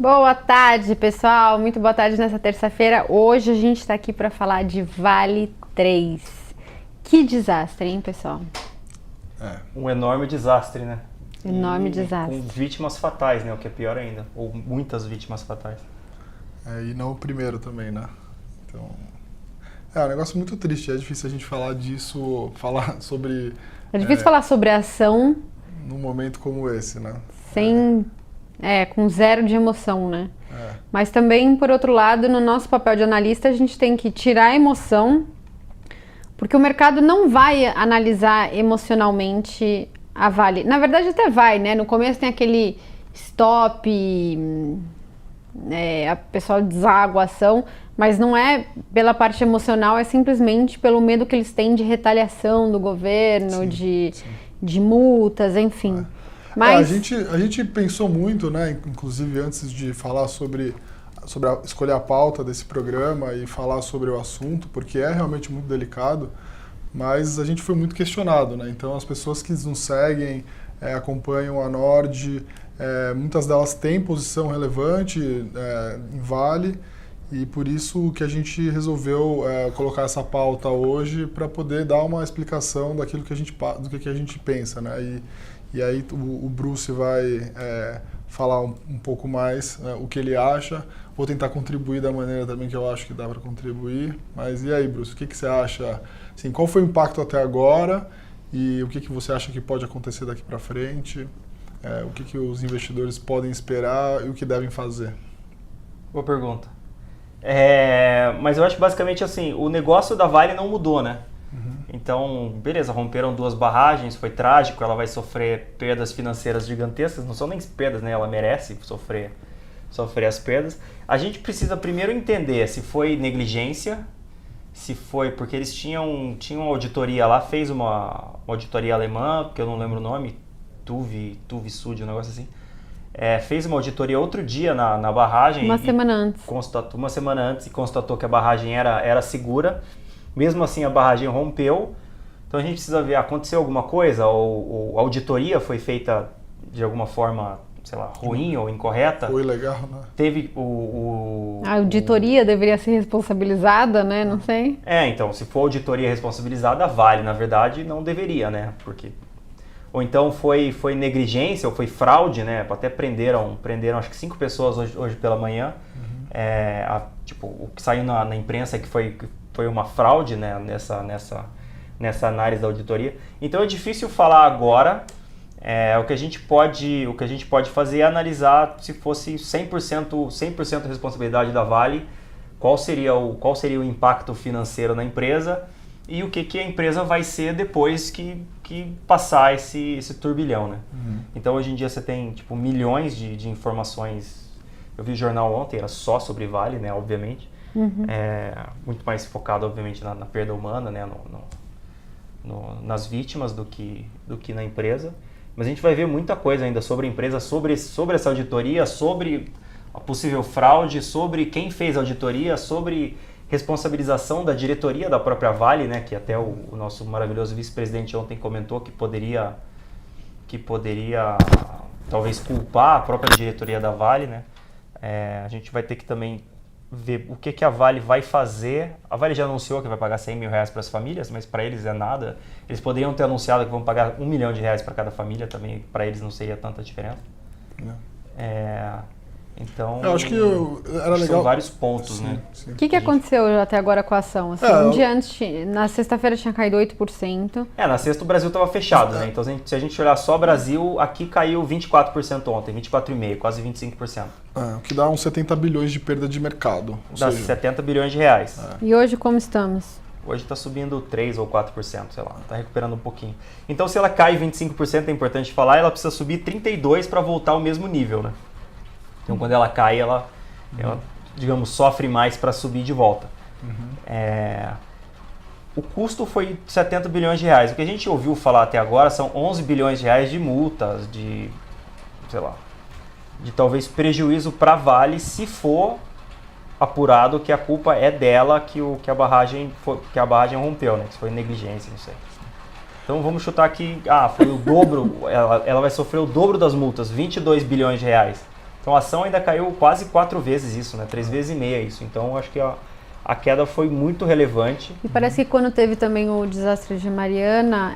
Boa tarde, pessoal. Muito boa tarde nessa terça-feira. Hoje a gente está aqui para falar de Vale 3. Que desastre, hein, pessoal? Um enorme desastre, né? Enorme desastre. Com vítimas fatais, né? O que é pior ainda. Ou muitas vítimas fatais. E não o primeiro também, né? Então, é um negócio muito triste. É difícil a gente falar disso, falar sobre... É difícil falar sobre a ação num momento como esse, né? com zero de emoção, né? Mas também, por outro lado, no nosso papel de analista, a gente tem que tirar a emoção, porque o mercado não vai analisar emocionalmente a Vale. Na verdade, até vai, né? No começo tem aquele stop, a pessoa deságua a ação, mas não é pela parte emocional, é simplesmente pelo medo que eles têm de retaliação do governo, de multas, enfim. Mas... a gente pensou muito, né? Inclusive antes de falar sobre escolher a pauta desse programa e falar sobre o assunto, porque é realmente muito delicado, mas a gente foi muito questionado, né? Então as pessoas que nos seguem, acompanham a Nord, muitas delas têm posição relevante em Vale, e por isso que a gente resolveu colocar essa pauta hoje para poder dar uma explicação do que a gente pensa, né? E aí o Bruce vai falar um pouco mais o que ele acha. Vou tentar contribuir da maneira também que eu acho que dá para contribuir. Mas e aí, Bruce, o que você acha? Assim, qual foi o impacto até agora e o que você acha que pode acontecer daqui para frente? O que os investidores podem esperar e o que devem fazer? Boa pergunta. Mas eu acho basicamente assim, o negócio da Vale não mudou, né? Então, beleza, romperam 2 barragens, foi trágico, ela vai sofrer perdas financeiras gigantescas, não são nem perdas, né? Ela merece sofrer as perdas. A gente precisa primeiro entender se foi negligência, se foi porque eles tinham uma auditoria lá, fez uma auditoria alemã, que eu não lembro o nome, TÜV Sud, um negócio assim. Fez uma auditoria outro dia na barragem. Uma semana antes e constatou que a barragem era segura. Mesmo assim, a barragem rompeu. Então a gente precisa ver, aconteceu alguma coisa? Ou a auditoria foi feita de alguma forma, sei lá, ruim ou incorreta? Foi legal, né? Teve a auditoria deveria ser responsabilizada, né? Não sei. Então, se for auditoria responsabilizada, Vale, na verdade, não deveria, né? Porque... Ou então foi negligência, ou foi fraude, né? Até prenderam acho que 5 pessoas hoje pela manhã. O que saiu na imprensa é que foi uma fraude, né? nessa análise da auditoria. Então é difícil falar agora. O que a gente pode fazer é analisar se fosse 100% responsabilidade da Vale, qual seria o impacto financeiro na empresa e o que a empresa vai ser depois que passar esse turbilhão, né? Então hoje em dia você tem milhões de informações. Eu vi o jornal ontem, era só sobre Vale, né? Obviamente. Muito mais focado, obviamente, na perda humana, né? Nas vítimas do que na empresa. Mas a gente vai ver muita coisa ainda sobre a empresa, sobre essa auditoria, sobre a possível fraude, sobre quem fez a auditoria, sobre responsabilização da diretoria da própria Vale, né? Que até o nosso maravilhoso vice-presidente ontem comentou que poderia talvez culpar a própria diretoria da Vale, né? A gente vai ter que também ver o que a Vale vai fazer. A Vale já anunciou que vai pagar R$100 mil para as famílias, mas para eles é nada. Eles poderiam ter anunciado que vão pagar R$1 milhão para cada família, também para eles não seria tanta diferença. Então, eu acho que era legal. São vários pontos, né? O que aconteceu até agora com a ação? Assim, um dia antes, na sexta-feira tinha caído 8%. Na sexta o Brasil estava fechado, né? Então se a gente olhar só Brasil, aqui caiu 24% ontem, 24,5%, quase 25%. O que dá uns 70 bilhões de perda de mercado. Dá 70 bilhões de reais. E hoje como estamos? Hoje está subindo 3% ou 4%, sei lá, está recuperando um pouquinho. Então se ela cai 25%, é importante falar, ela precisa subir 32% para voltar ao mesmo nível, né? Então, quando ela cai, ela digamos, sofre mais para subir de volta. O custo foi 70 bilhões de reais. O que a gente ouviu falar até agora são 11 bilhões de reais de multas, de talvez prejuízo para a Vale, se for apurado que a culpa é dela, que a barragem rompeu, né? Que foi negligência, não sei. Então vamos chutar que foi o dobro, ela vai sofrer o dobro das multas, 22 bilhões de reais. Então a ação ainda caiu quase 4 vezes isso, né? 3 vezes e meia isso. Então acho que a queda foi muito relevante. E parece que quando teve também o desastre de Mariana,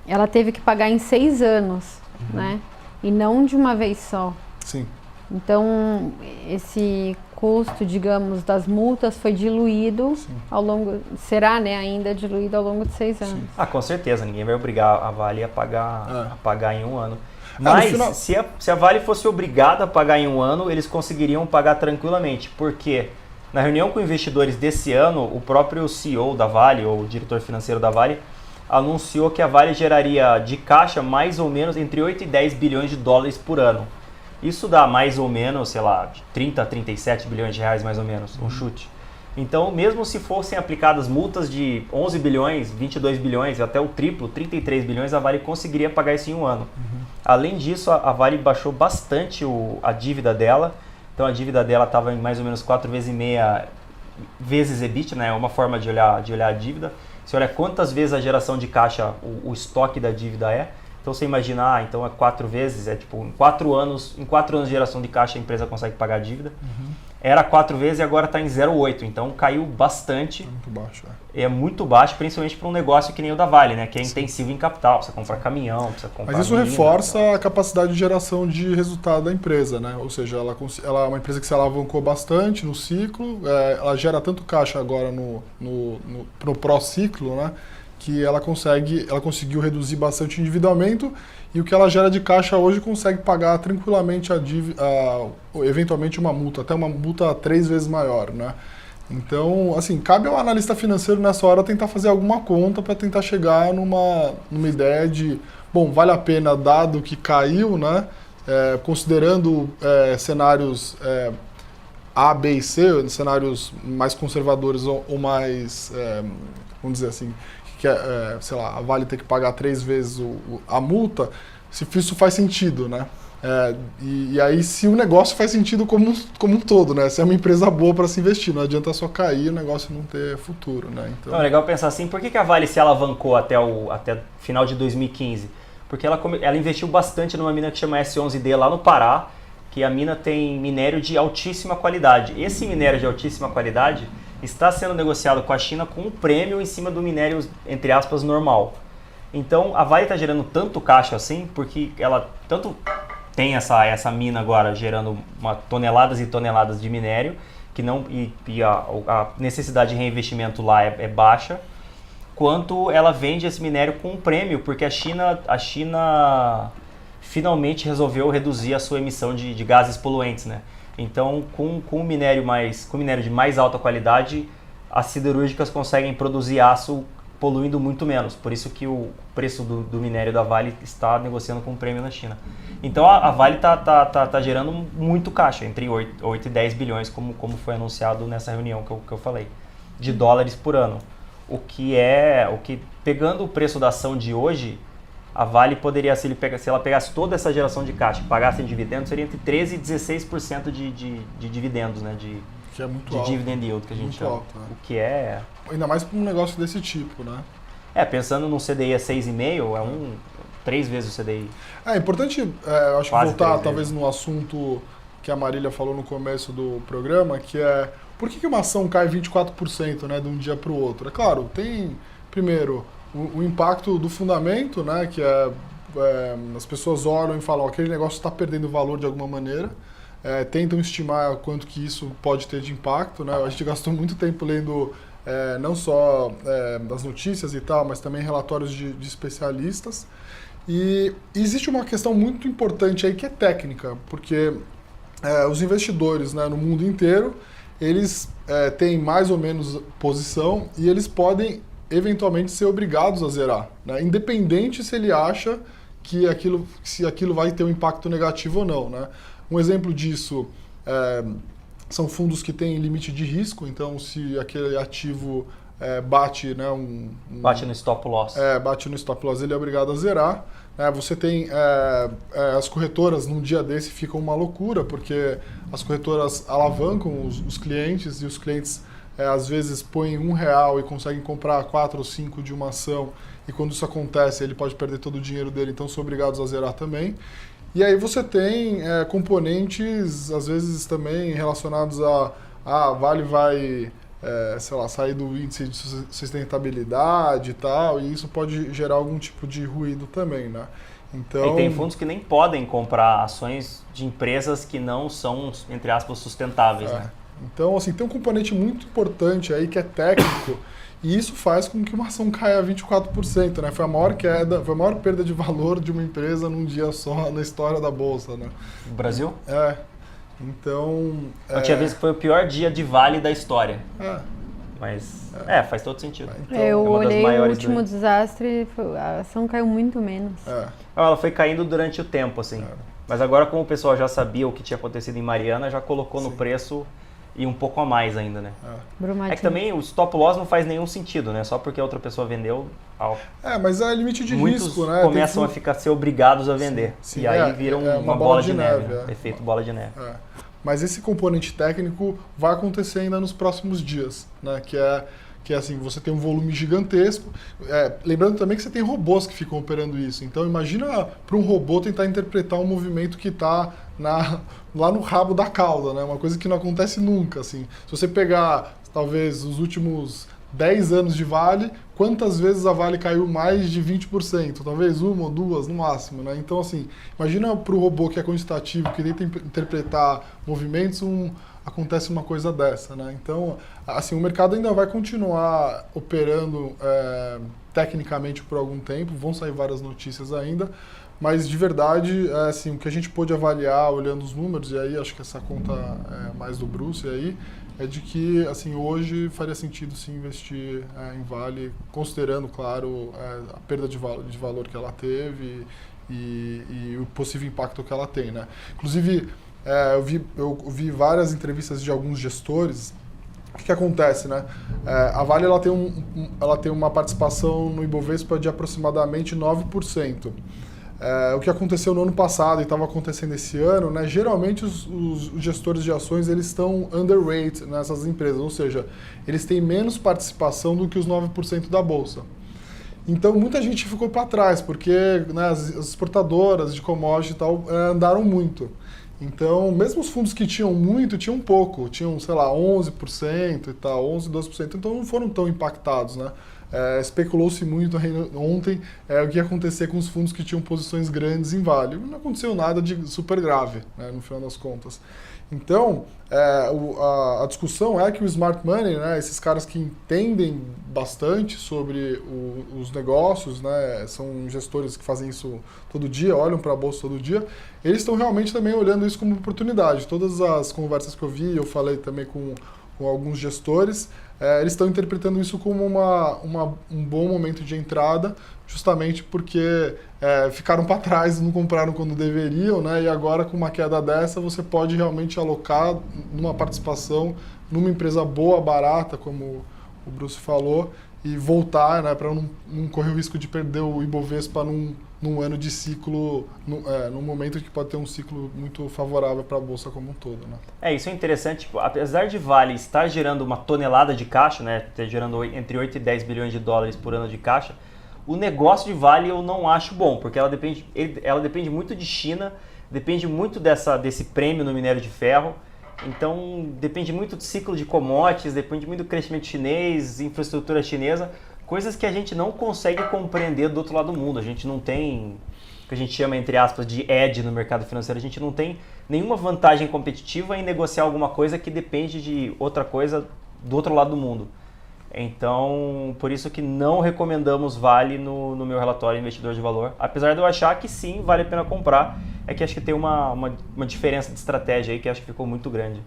ela teve que pagar em 6 anos, né? E não de uma vez só. Sim. Então, esse custo, digamos, das multas foi diluído ao longo... Será, né, ainda diluído ao longo de 6 anos. Sim. Com certeza. Ninguém vai obrigar a Vale a pagar em 1 ano. Mas, final... se a Vale fosse obrigada a pagar em 1 ano, eles conseguiriam pagar tranquilamente. Porque na reunião com investidores desse ano, o próprio CEO da Vale, ou o diretor financeiro da Vale, anunciou que a Vale geraria de caixa mais ou menos entre 8 e 10 bilhões de dólares por ano. Isso dá mais ou menos, sei lá, 30 a 37 bilhões de reais mais ou menos, um chute. Então, mesmo se fossem aplicadas multas de 11 bilhões, 22 bilhões, até o triplo, 33 bilhões, a Vale conseguiria pagar isso em 1 ano. Além disso, a Vale baixou bastante a dívida dela. Então, a dívida dela estava em mais ou menos 4,5 vezes EBIT, né? É uma forma de olhar a dívida. Você olha quantas vezes a geração de caixa, o estoque da dívida é. Então, você imagina, então é 4 vezes, é tipo, em 4 anos de geração de caixa a empresa consegue pagar a dívida. Era 4 vezes e agora está em 0,8, então caiu bastante. É muito baixo, É muito baixo, principalmente para um negócio que nem o da Vale, né? Que é intensivo em capital, precisa comprar caminhão, precisa comprar... Mas isso reforça a capacidade de geração de resultado da empresa, né? Ou seja, ela é uma empresa que se alavancou bastante no ciclo, ela gera tanto caixa agora no pró-ciclo, né? Que ela conseguiu reduzir bastante o endividamento e o que ela gera de caixa hoje consegue pagar tranquilamente eventualmente uma multa, até uma multa 3 vezes maior, né? Então, assim, cabe ao analista financeiro nessa hora tentar fazer alguma conta para tentar chegar numa ideia de, bom, vale a pena dado que caiu, né? Considerando cenários A, B e C, cenários mais conservadores ou mais, vamos dizer assim, sei lá, a Vale ter que pagar 3 vezes a multa, se isso faz sentido, né? E aí se o negócio faz sentido como um todo, né? Se é uma empresa boa para se investir, não adianta só cair e o negócio não ter futuro, né? Então... É legal pensar assim, por que a Vale se alavancou até final de 2015? Porque ela investiu bastante numa mina que chama S11D lá no Pará, que a mina tem minério de altíssima qualidade. Esse minério de altíssima qualidade está sendo negociado com a China com um prêmio em cima do minério, entre aspas, normal. Então, a Vale está gerando tanto caixa assim, porque ela tanto tem essa mina agora gerando toneladas e toneladas de minério, a necessidade de reinvestimento lá é baixa, quanto ela vende esse minério com um prêmio, porque a China finalmente resolveu reduzir a sua emissão de gases poluentes, né? Então, com minério de mais alta qualidade, as siderúrgicas conseguem produzir aço poluindo muito menos. Por isso que o preço do minério da Vale está negociando com um prêmio na China. Então, a Vale está gerando muito caixa, entre 8 e 10 bilhões, como foi anunciado nessa reunião que eu falei, de dólares por ano. O que pegando o preço da ação de hoje, a Vale poderia, se ela pegasse toda essa geração de caixa e pagasse em dividendos, seria entre 13% e 16% de dividendos, né? Que é muito de alto. Dividend yield, que a gente muito chama. Alto, né? O que é... Ainda mais para um negócio desse tipo, né? Pensando num CDI a 6,5, 3 vezes o CDI. É importante, eu acho que Quase voltar 3 talvez no assunto que a Marília falou no começo do programa, que é por que uma ação cai 24%, né, de um dia para o outro? É claro, tem, primeiro, o impacto do fundamento, né, que as pessoas olham e falam, aquele negócio está perdendo valor de alguma maneira, tentam estimar quanto que isso pode ter de impacto, né? A gente gastou muito tempo lendo não só das notícias e tal, mas também relatórios de especialistas. E existe uma questão muito importante aí que é técnica, porque os investidores, né, no mundo inteiro, eles têm mais ou menos posição e eles podem eventualmente ser obrigados a zerar, né? Independente se ele acha que aquilo vai ter um impacto negativo ou não, né? Um exemplo disso são fundos que têm limite de risco, então se aquele ativo bate, né, bate no stop loss. Bate no stop loss, ele é obrigado a zerar. Você tem as corretoras, num dia desse, ficam uma loucura, porque as corretoras alavancam os clientes e os clientes às vezes põem R$1 e conseguem comprar 4 ou 5 de uma ação, e quando isso acontece ele pode perder todo o dinheiro dele, então são obrigados a zerar também. E aí você tem componentes, às vezes também relacionados a Vale vai, sei lá, sair do índice de sustentabilidade e tal, e isso pode gerar algum tipo de ruído também, né? Então, e tem fundos que nem podem comprar ações de empresas que não são, entre aspas, sustentáveis, né? Então, assim, tem um componente muito importante aí que é técnico, e isso faz com que uma ação caia 24%, né? Foi a maior queda, foi a maior perda de valor de uma empresa num dia só na história da Bolsa, né? No Brasil? Então... Eu tinha visto que foi o pior dia de Vale da história. Mas, faz todo sentido. Então, eu olhei o último desastre, a ação caiu muito menos. Ela foi caindo durante o tempo, assim. Mas agora, como o pessoal já sabia o que tinha acontecido em Mariana, já colocou no preço e um pouco a mais ainda, né? É que também o stop loss não faz nenhum sentido, né? Só porque a outra pessoa vendeu... mas é limite de risco, né? Começam a ser obrigados a vender. Sim, e aí vira uma bola de neve. Efeito bola de neve. Mas esse componente técnico vai acontecer ainda nos próximos dias, né? Que é assim, você tem um volume gigantesco. Lembrando também que você tem robôs que ficam operando isso. Então imagina para um robô tentar interpretar um movimento que está lá no rabo da cauda, né? Uma coisa que não acontece nunca. Assim. Se você pegar, talvez, os últimos 10 anos de Vale, quantas vezes a Vale caiu mais de 20%? Talvez uma ou duas no máximo, né? Então, assim, imagina para o robô que é quantitativo, que tenta interpretar movimentos, acontece uma coisa dessa, né? Então, assim, o mercado ainda vai continuar operando tecnicamente por algum tempo, vão sair várias notícias ainda, mas de verdade, assim, o que a gente pôde avaliar olhando os números, e aí acho que essa conta é mais do Bruce aí, é de que, assim, hoje faria sentido sim investir em Vale, considerando, claro, a perda de valor que ela teve e o possível impacto que ela tem, né? Inclusive, eu vi várias entrevistas de alguns gestores. O que acontece, né? A Vale ela tem uma participação no Ibovespa de aproximadamente 9%. O que aconteceu no ano passado e estava acontecendo esse ano, né? Geralmente os gestores de ações eles estão underweight nessas empresas, ou seja, eles têm menos participação do que os 9% da bolsa. Então muita gente ficou para trás, porque né, as exportadoras de commodity e tal andaram muito. Então, mesmo os fundos que tinham muito, tinham pouco, tinham, sei lá, 11% e tal, 11%, 12%, então não foram tão impactados, né? Especulou-se muito ontem o que ia acontecer com os fundos que tinham posições grandes em Vale. Não aconteceu nada de super grave, né, no final das contas. Então, a discussão é que o smart money, né, esses caras que entendem bastante sobre os negócios, né, são gestores que fazem isso todo dia, olham para a bolsa todo dia, eles estão realmente também olhando isso como oportunidade. Todas as conversas que eu vi, eu falei também com alguns gestores, eles estão interpretando isso como um bom momento de entrada, justamente porque ficaram para trás, não compraram quando deveriam, né? E agora com uma queda dessa você pode realmente alocar numa participação numa empresa boa, barata, como o Bruce falou, e voltar, né, para não correr o risco de perder o Ibovespa num ano de ciclo, num momento que pode ter um ciclo muito favorável para a Bolsa como um todo. Né? Isso é interessante, tipo, apesar de Vale estar gerando uma tonelada de caixa, né, gerando entre 8 e 10 bilhões de dólares por ano de caixa, o negócio de Vale eu não acho bom, porque ela depende muito de China, depende muito desse prêmio no minério de ferro, então depende muito do ciclo de commodities, depende muito do crescimento chinês, infraestrutura chinesa, coisas que a gente não consegue compreender do outro lado do mundo. A gente não tem, o que a gente chama, entre aspas, de edge no mercado financeiro. A gente não tem nenhuma vantagem competitiva em negociar alguma coisa que depende de outra coisa do outro lado do mundo. Então, por isso que não recomendamos Vale no meu relatório Investidor de Valor. Apesar de eu achar que sim, vale a pena comprar. É que acho que tem uma diferença de estratégia aí que acho que ficou muito grande.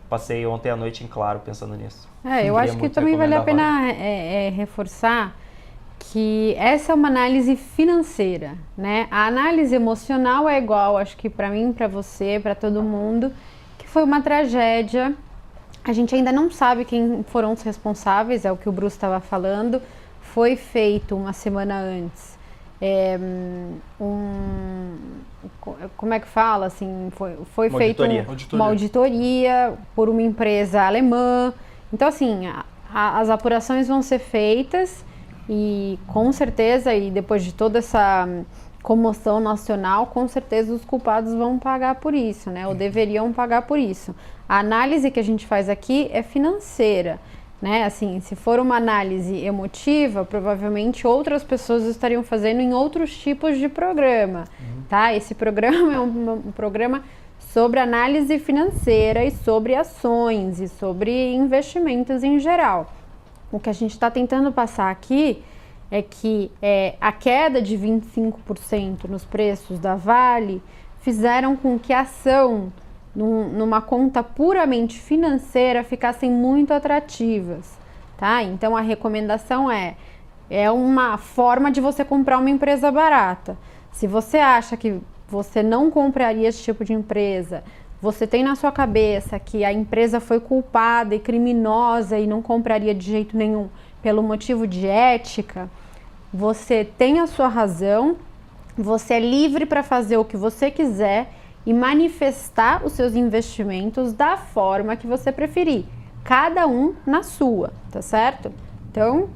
Passei ontem à noite em claro pensando nisso. Eu acho que também vale a pena reforçar que essa é uma análise financeira, né? A análise emocional é igual, acho que para mim, para você, para todo mundo, que foi uma tragédia. A gente ainda não sabe quem foram os responsáveis, é o que o Bruce estava falando. Foi feito uma semana antes como é que fala, assim, foi feita uma auditoria por uma empresa alemã. Então, assim, as apurações vão ser feitas e, com certeza, e depois de toda comoção nacional, com certeza os culpados vão pagar por isso, né? Ou deveriam pagar por isso. A análise que a gente faz aqui é financeira, né? Assim, se for uma análise emotiva, provavelmente outras pessoas estariam fazendo em outros tipos de programa, tá? Esse programa é um programa sobre análise financeira e sobre ações e sobre investimentos em geral. O que a gente está tentando passar aqui é que a queda de 25% nos preços da Vale fizeram com que a ação, numa conta puramente financeira, ficassem muito atrativas, tá? Então a recomendação é uma forma de você comprar uma empresa barata. Se você acha que você não compraria esse tipo de empresa, você tem na sua cabeça que a empresa foi culpada e criminosa e não compraria de jeito nenhum pelo motivo de ética, você tem a sua razão, você é livre para fazer o que você quiser e manifestar os seus investimentos da forma que você preferir, cada um na sua, tá certo? Então,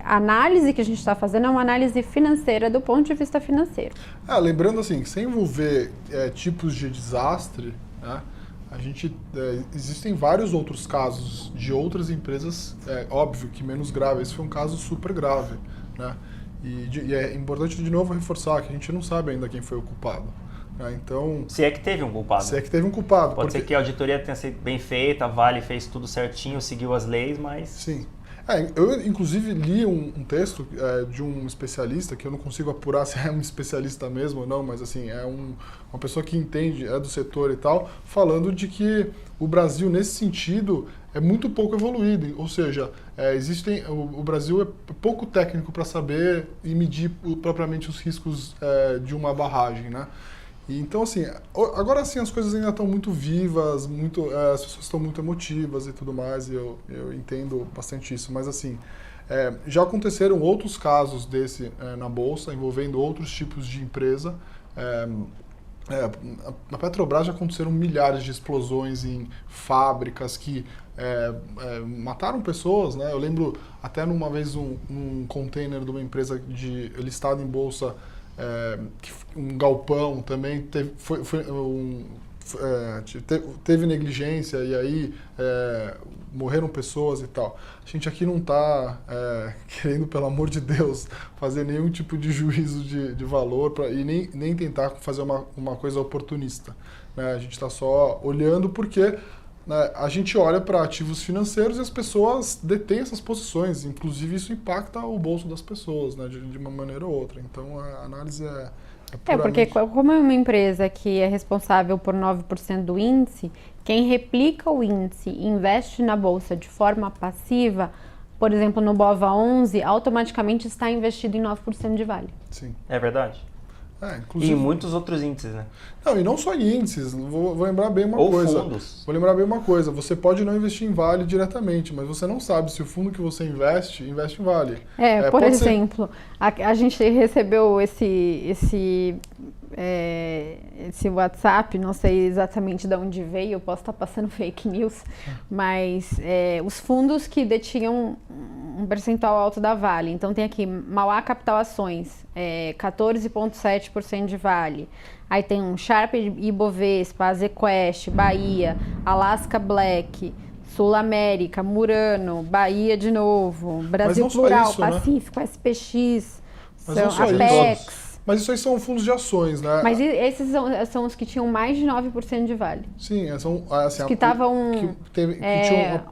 a análise que a gente está fazendo é uma análise financeira do ponto de vista financeiro. Lembrando assim, sem envolver tipos de desastre, né, existem vários outros casos de outras empresas, óbvio que menos grave, esse foi um caso super grave, né? E é importante de novo reforçar que a gente não sabe ainda quem foi o culpado. Então, se é que teve um culpado. Se é que teve um culpado. Pode ser que a auditoria tenha sido bem feita, a Vale fez tudo certinho, seguiu as leis, mas... Sim. Eu, inclusive, li um texto de um especialista, que eu não consigo apurar se é um especialista mesmo ou não, mas assim, uma pessoa que entende, do setor e tal, falando de que o Brasil, nesse sentido, é muito pouco evoluído. Ou seja, o Brasil é pouco técnico para saber e medir propriamente os riscos de uma barragem, né? Então, assim, agora sim as coisas ainda estão muito vivas, as pessoas estão muito emotivas e tudo mais, e eu entendo bastante isso, mas assim, já aconteceram outros casos desse na Bolsa, envolvendo outros tipos de empresa. Na Petrobras já aconteceram milhares de explosões em fábricas que mataram pessoas, né? Eu lembro até numa vez um container de uma empresa listada em Bolsa, um galpão também teve negligência e aí morreram pessoas e tal. A gente aqui não está querendo, pelo amor de Deus, fazer nenhum tipo de juízo de valor e nem tentar fazer uma coisa oportunista, né? A gente está só olhando porque, né, a gente olha para ativos financeiros e as pessoas detêm essas posições, inclusive isso impacta o bolso das pessoas, né, de uma maneira ou outra. Então a análise porque como é uma empresa que é responsável por 9% do índice, quem replica o índice e investe na bolsa de forma passiva, por exemplo, no BOVA11, automaticamente está investido em 9% de Vale. Sim. É verdade? Inclusive... E em muitos outros índices, né? Não, e não só em índices, vou lembrar bem uma Ou coisa. fundos. Vou lembrar bem uma coisa, você pode não investir em Vale diretamente, mas você não sabe se o fundo que você investe em Vale. Por exemplo, a gente recebeu esse WhatsApp, não sei exatamente de onde veio, eu posso estar passando fake news, mas os fundos que detinham um percentual alto da Vale, então tem aqui Mauá Capital Ações, 14,7% de Vale, aí tem um Sharp Ibovespa, Azequest, Bahia, Alaska Black, Sul América, Murano, Bahia de novo, Brasil Plural, isso, Pacífico, né? SPX, Apex. Mas isso aí são fundos de ações, né? Mas esses são os que tinham mais de 9% de Vale. Sim, são assim, os que estavam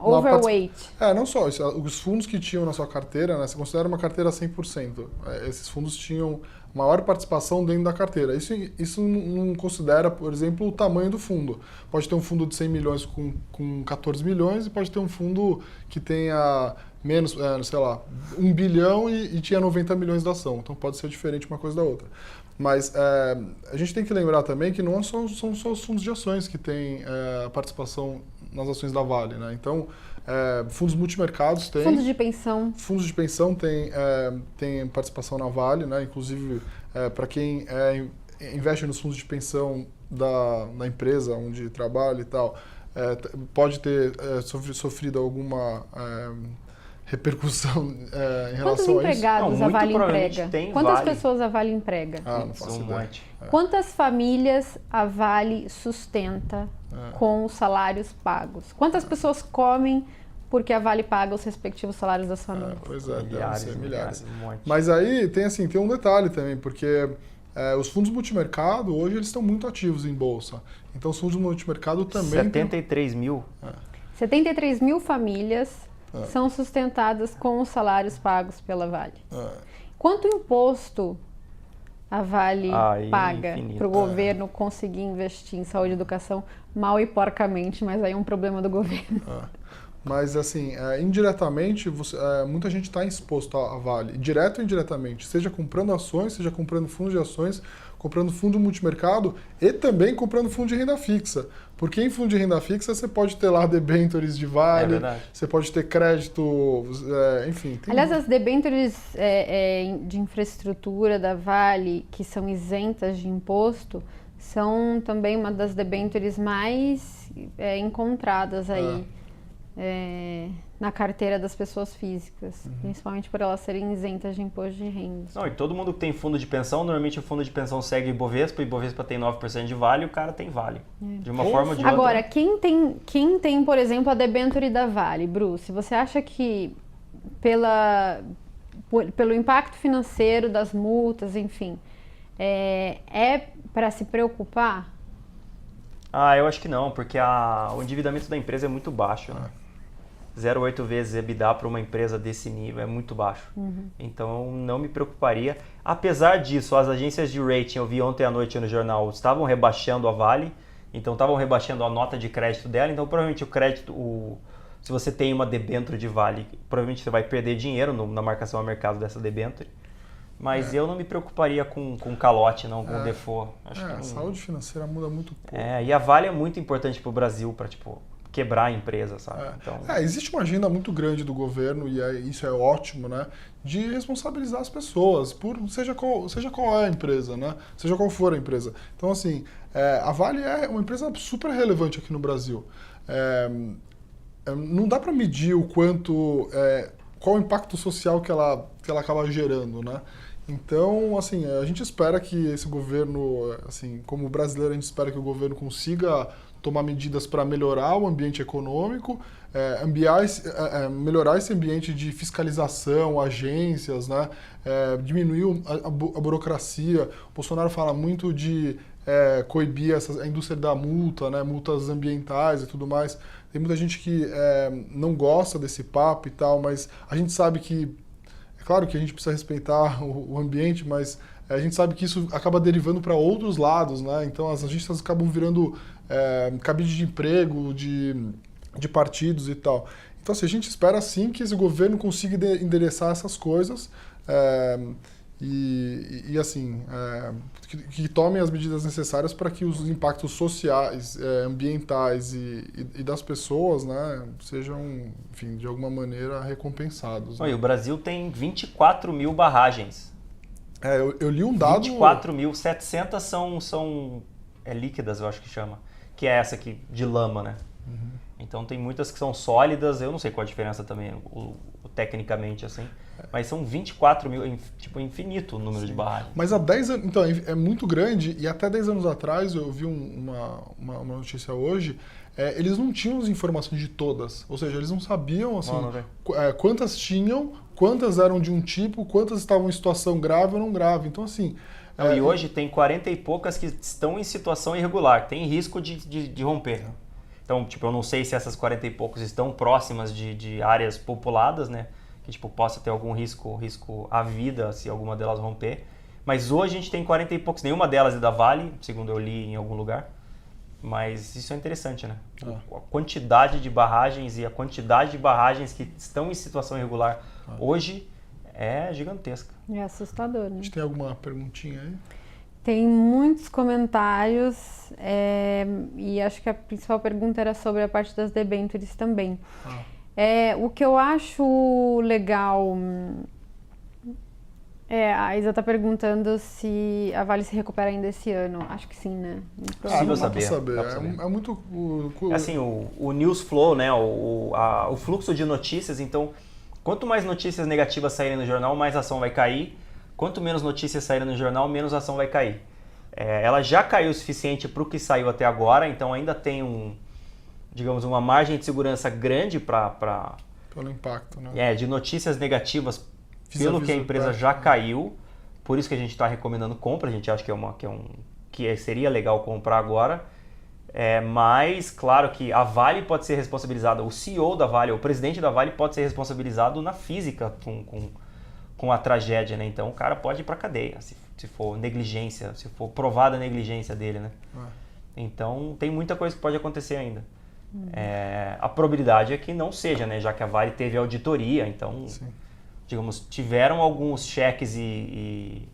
overweight. Não só isso, os fundos que tinham na sua carteira, né, você considera uma carteira 100%. Esses fundos tinham maior participação dentro da carteira. Isso não considera, por exemplo, o tamanho do fundo. Pode ter um fundo de 100 milhões com 14 milhões e pode ter um fundo que tenha menos, sei lá, 1 bilhão e tinha 90 milhões da ação. Então pode ser diferente uma coisa da outra. Mas a gente tem que lembrar também que não são só os fundos de ações que têm participação nas ações da Vale, né? Então, fundos multimercados têm... Fundos de pensão. Fundos de pensão têm participação na Vale, né? Inclusive, para quem investe nos fundos de pensão da empresa onde trabalha e tal, pode ter sofrido alguma repercussão em Quantos relação a isso. empregados Não, a muito Vale provavelmente emprega? tem Quantas Vale. pessoas a Vale emprega? Não faço Um ideia. monte. Quantas famílias a Vale sustenta com os salários pagos? Quantas pessoas comem porque a Vale paga os respectivos salários das famílias? Pois é, devem Milhares, ser milhares. um monte. Mas aí tem um detalhe também, porque os fundos multimercado hoje eles estão muito ativos em bolsa. Então os fundos multimercado também 73 mil. 73 mil famílias são sustentadas com os salários pagos pela Vale. Quanto imposto a Vale paga para o governo conseguir investir em saúde e educação mal e porcamente, mas aí é um problema do governo. Mas assim, indiretamente, muita gente está exposto à Vale, direto ou indiretamente, seja comprando ações, seja comprando fundos de ações, comprando fundo multimercado e também comprando fundo de renda fixa. Porque em fundo de renda fixa você pode ter lá debêntures de Vale, você pode ter crédito, enfim. Aliás, as debêntures de infraestrutura da Vale, que são isentas de imposto, são também uma das debêntures mais encontradas aí. Na carteira das pessoas físicas, principalmente por elas serem isentas de imposto de renda. Não, e todo mundo que tem fundo de pensão, normalmente o fundo de pensão segue Ibovespa, Ibovespa tem 9% de Vale, o cara tem Vale. De uma forma ou de outra. Agora, quem tem, por exemplo, a debênture da Vale, Bruce, você acha que pelo impacto financeiro das multas, enfim, é para se preocupar? Eu acho que não, porque o endividamento da empresa é muito baixo, né? 0,8 vezes EBITDA para uma empresa desse nível é muito baixo. Então não me preocuparia. Apesar disso, as agências de rating, eu vi ontem à noite no jornal, estavam rebaixando a Vale, então estavam rebaixando a nota de crédito dela, então provavelmente o crédito, se você tem uma debênture de Vale, provavelmente você vai perder dinheiro na marcação ao mercado dessa debênture. Mas eu não me preocuparia com calote, não, com default. Acho que a saúde financeira muda muito pouco. E a Vale é muito importante para o Brasil, para quebrar a empresa, sabe? Então... existe uma agenda muito grande do governo, e isso é ótimo, né? De responsabilizar as pessoas, seja qual é a empresa, né? Seja qual for a empresa. Então, assim, a Vale é uma empresa super relevante aqui no Brasil. Não dá para medir o quanto... qual o impacto social que ela acaba gerando, né? Então, assim, a gente espera que esse governo, assim, como brasileiro, a gente espera que o governo consiga tomar medidas para melhorar o ambiente econômico, melhorar esse ambiente de fiscalização, agências, né? Diminuir a burocracia. O Bolsonaro fala muito de coibir a indústria da multa, né? Multas ambientais e tudo mais. Tem muita gente que não gosta desse papo e tal, mas a gente sabe que, é claro que a gente precisa respeitar o ambiente, mas a gente sabe que isso acaba derivando para outros lados, né? Então as agências acabam virando cabide de emprego, de partidos e tal. Então assim, a gente espera sim que esse governo consiga endereçar essas coisas e assim, que tomem as medidas necessárias para que os impactos sociais, ambientais e das pessoas, né, sejam, enfim, de alguma maneira recompensados. E o Brasil tem 24 mil barragens. Eu li um dado... 24.700 são líquidas, eu acho que chama. Que é essa aqui, de lama, né? Então tem muitas que são sólidas, eu não sei qual a diferença também, tecnicamente, assim. Mas são 24 mil, tipo, infinito o número de barragens. Mas há 10 anos, então, é muito grande, e até 10 anos atrás, eu vi uma notícia hoje, eles não tinham as informações de todas, ou seja, eles não sabiam, assim, quantas tinham, quantas eram de um tipo, quantas estavam em situação grave ou não grave, então assim... E hoje tem 40 e poucas que estão em situação irregular, tem risco de romper. Então, tipo, eu não sei se essas 40 e poucos estão próximas de áreas populadas, né? Que, tipo, possa ter algum risco à vida se alguma delas romper. Mas hoje a gente tem 40 e poucos. Nenhuma delas é da Vale, segundo eu li em algum lugar. Mas isso é interessante, né? A quantidade de barragens e a quantidade de barragens que estão em situação irregular hoje é gigantesca. É assustador, né? A gente tem alguma perguntinha aí? Tem muitos comentários e acho que a principal pergunta era sobre a parte das debêntures também. O que eu acho legal... a Isa está perguntando se a Vale se recupera ainda esse ano. Acho que sim, né? Possível saber. É muito... Assim, o news flow, né? O fluxo de notícias, então... Quanto mais notícias negativas saírem no jornal, mais ação vai cair. Quanto menos notícias saírem no jornal, menos ação vai cair. Ela já caiu o suficiente para o que saiu até agora, então ainda tem digamos, uma margem de segurança grande pelo impacto, né? De notícias negativas, pelo que a empresa já caiu. Por isso que a gente está recomendando compra, a gente acha que seria legal comprar agora. Mas, claro que a Vale pode ser responsabilizada, o CEO da Vale, o presidente da Vale pode ser responsabilizado na física com a tragédia, né? Então o cara pode ir para cadeia, se for negligência, se for provada a negligência dele, né? Então tem muita coisa que pode acontecer ainda. A probabilidade é que não seja, né? Já que a Vale teve auditoria, então, digamos, tiveram alguns cheques e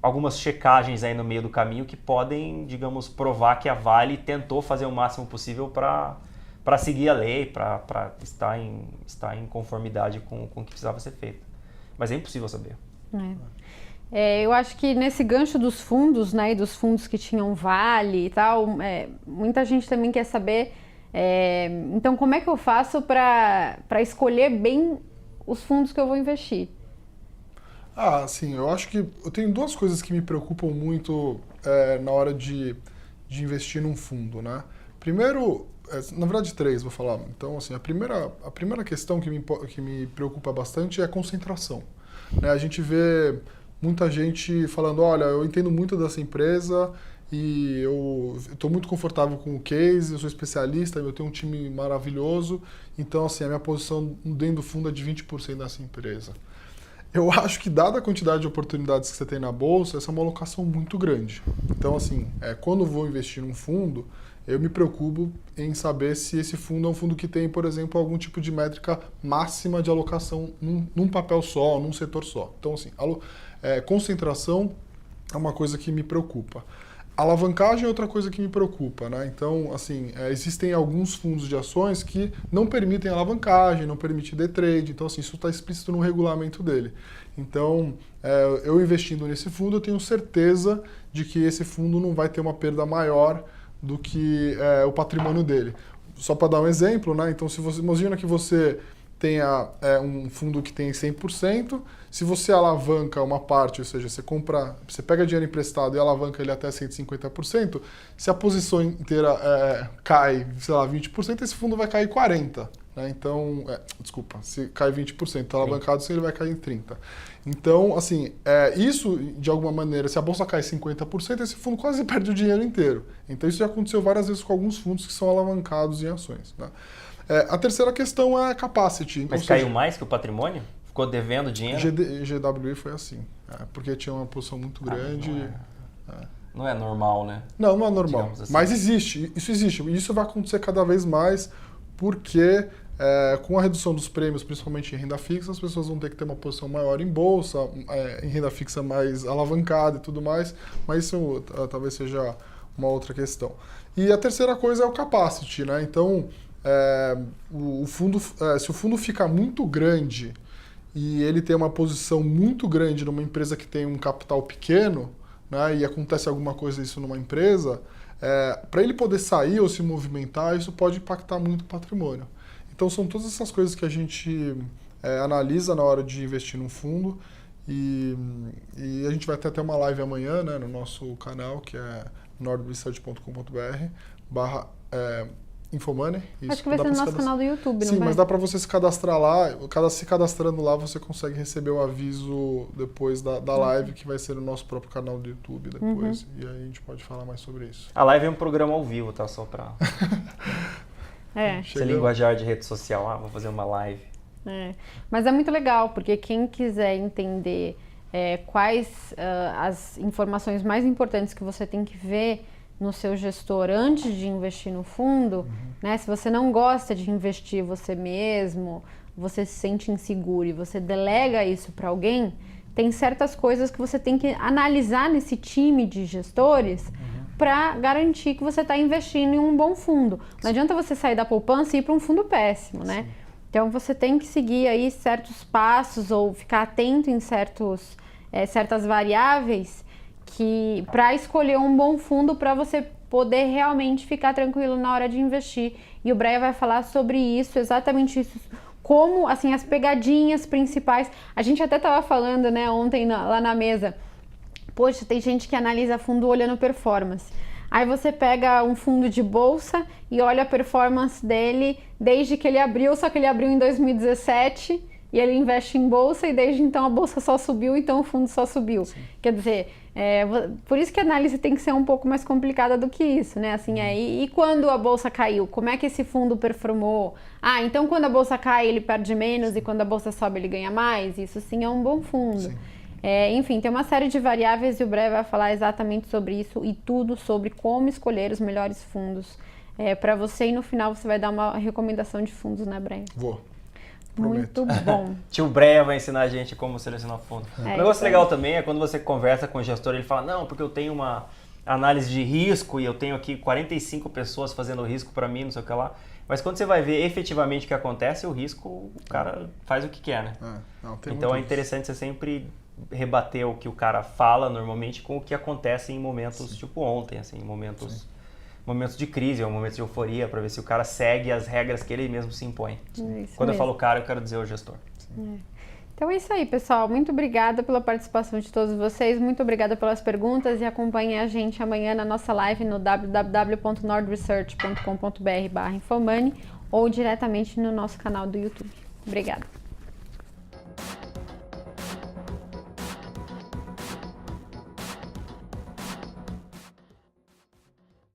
algumas checagens aí no meio do caminho que podem, digamos, provar que a Vale tentou fazer o máximo possível para seguir a lei, para estar em conformidade com o que precisava ser feito. Mas é impossível saber. Eu acho que nesse gancho dos fundos, né, e dos fundos que tinham Vale e tal, muita gente também quer saber, então como é que eu faço para escolher bem os fundos que eu vou investir? Sim, eu acho que eu tenho duas coisas que me preocupam muito na hora de investir num fundo, né? Primeiro, na verdade três, vou falar. Então, assim, a primeira questão que me preocupa bastante é a concentração, né? A gente vê muita gente falando, olha, eu entendo muito dessa empresa e eu estou muito confortável com o case, eu sou especialista, eu tenho um time maravilhoso, então, assim, a minha posição dentro do fundo é de 20% dessa empresa. Eu acho que, dada a quantidade de oportunidades que você tem na bolsa, essa é uma alocação muito grande. Então, assim, quando eu vou investir num fundo, eu me preocupo em saber se esse fundo é um fundo que tem, por exemplo, algum tipo de métrica máxima de alocação num papel só, num setor só. Então, assim, concentração é uma coisa que me preocupa. Alavancagem é outra coisa que me preocupa, né? Então, assim, existem alguns fundos de ações que não permitem alavancagem, não permitem day trade, então, assim, isso está explícito no regulamento dele. Então, eu investindo nesse fundo, eu tenho certeza de que esse fundo não vai ter uma perda maior do que o patrimônio dele. Só para dar um exemplo, né? Então, se você imagina que você tenha um fundo que tem 100%, se você alavanca uma parte, ou seja, você pega dinheiro emprestado e alavanca ele até 150%, se a posição inteira cai, sei lá, 20%, esse fundo vai cair 40%. Né? Então, desculpa, se cai 20%, está alavancado, ele vai cair em 30%. Então, assim, isso, de alguma maneira, se a bolsa cai 50%, esse fundo quase perde o dinheiro inteiro. Então, isso já aconteceu várias vezes com alguns fundos que são alavancados em ações. Né? A terceira questão é capacity. Mas caiu mais que o patrimônio? Ficou devendo dinheiro? GWI foi assim, porque tinha uma posição muito grande. Não é normal, né? Não é normal, assim. Mas existe, e isso vai acontecer cada vez mais, porque com a redução dos prêmios, principalmente em renda fixa, as pessoas vão ter que ter uma posição maior em bolsa, em renda fixa mais alavancada e tudo mais, mas isso talvez seja uma outra questão. E a terceira coisa é o capacity, né? Então, se o fundo fica muito grande e ele tem uma posição muito grande numa empresa que tem um capital pequeno, né, e acontece alguma coisa isso numa empresa, para ele poder sair ou se movimentar, isso pode impactar muito o patrimônio. Então são todas essas coisas que a gente analisa na hora de investir num fundo e a gente vai ter até uma live amanhã, né, no nosso canal, que é nordresearch.com.br/Infomoney. Acho que vai ser no nosso canal do YouTube, não Sim, vai? mas dá para você se cadastrar lá. Se cadastrando lá, você consegue receber o aviso depois da live, que vai ser no nosso próprio canal do YouTube depois. E aí a gente pode falar mais sobre isso. A live é um programa ao vivo, tá? Só para... Esse linguajar de rede social. Vou fazer uma live. Mas é muito legal, porque quem quiser entender quais as informações mais importantes que você tem que ver no seu gestor antes de investir no fundo, né? Se você não gosta de investir você mesmo, você se sente inseguro e você delega isso para alguém, tem certas coisas que você tem que analisar nesse time de gestores para garantir que você está investindo em um bom fundo. Não adianta você sair da poupança e ir para um fundo péssimo, né? Sim. Então você tem que seguir aí certos passos ou ficar atento em certas variáveis para escolher um bom fundo para você poder realmente ficar tranquilo na hora de investir. E o Breia vai falar sobre isso, exatamente isso, como, assim, as pegadinhas principais. A gente até tava falando, né, ontem lá na mesa. Poxa, tem gente que analisa fundo olhando performance. Aí você pega um fundo de bolsa e olha a performance dele desde que ele abriu, só que ele abriu em 2017 e ele investe em bolsa e desde então a bolsa só subiu, então o fundo só subiu. Sim. Quer dizer, por isso que a análise tem que ser um pouco mais complicada do que isso, né? Assim, e quando a bolsa caiu, como é que esse fundo performou? Ah, então quando a bolsa cai ele perde menos e quando a bolsa sobe ele ganha mais? Isso sim é um bom fundo. Sim. Enfim, tem uma série de variáveis e o Bre vai falar exatamente sobre isso e tudo sobre como escolher os melhores fundos para você, e no final você vai dar uma recomendação de fundos, né, Bre? Vou. Muito bom. Tio Breia vai ensinar a gente como selecionar fundo. Um negócio legal também é quando você conversa com o gestor, ele fala, não, porque eu tenho uma análise de risco e eu tenho aqui 45 pessoas fazendo risco para mim, não sei o que lá. Mas quando você vai ver efetivamente o que acontece, o risco, o cara faz o que quer, né? Então é interessante você sempre rebater o que o cara fala normalmente com o que acontece em momentos tipo ontem, assim, momentos de crise ou momentos de euforia, para ver se o cara segue as regras que ele mesmo se impõe. Quando eu falo cara, eu quero dizer o gestor. Então é isso aí, pessoal. Muito obrigada pela participação de todos vocês, muito obrigada pelas perguntas e acompanhem a gente amanhã na nossa live no www.nordresearch.com.br/Infomoney ou diretamente no nosso canal do YouTube. Obrigada.